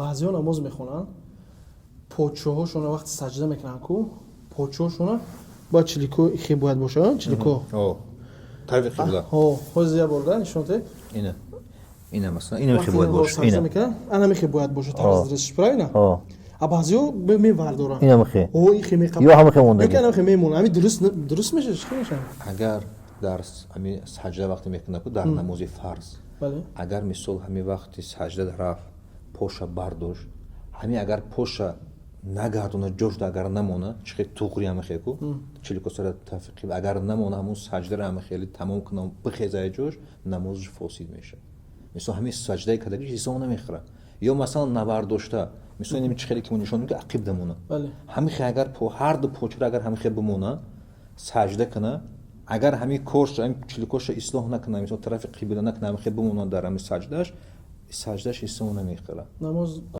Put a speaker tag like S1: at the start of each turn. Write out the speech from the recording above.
S1: баъзеҳо намоз мехонанд, подшоҳошона вақти саҷда мекунанд ку подшоҳошона бояд чилико ихе бояд бошад, чилико.
S2: тарафи қибла.
S1: ҳозир я бор да нишонте.
S2: Ина масалан, ина мехе бояд бошад.
S1: Саҷда мекунанд, ана мехе бояд бошад тарзи дресш правильно? А баъзеҳо мевардоранд.
S3: ина мехе.
S1: Ихе меқабад.
S3: Ё ҳама мехе монда.
S1: Ё ки ана мехе мемонад. Ами дуруст мешад, чӣ мешад?
S2: Агар дар ами саҷда вақте мекунад ку дар намози фарз.
S1: Бале.
S2: Агар мисол ҳами вақти саҷда рафт, поша бардошт, ҳами агар поша нагардона ҷошт агар намона, чихе туғри амахе ку, чилико сара тафиқи агар намона ҳамун саҷдаро амахели тамом кунам бихезае ҷош, намозш фосид мешад. Мисол ҳами саҷдаи кадаги ҳисоб намехӯра. Ё масалан навардошта, мисол ин чихели ки нишон ки ақиб дамона.
S1: Бале.
S2: Ҳами хе агар по ҳар ду почра агар ҳами хе бимона, саҷда кана, агар ҳами корш ҳами чиликоша ислоҳ накана, мисол тарафи қибла накана, ҳами хе бимона дар ҳами саҷдаш ҳисоб намехӯра.
S1: Намоз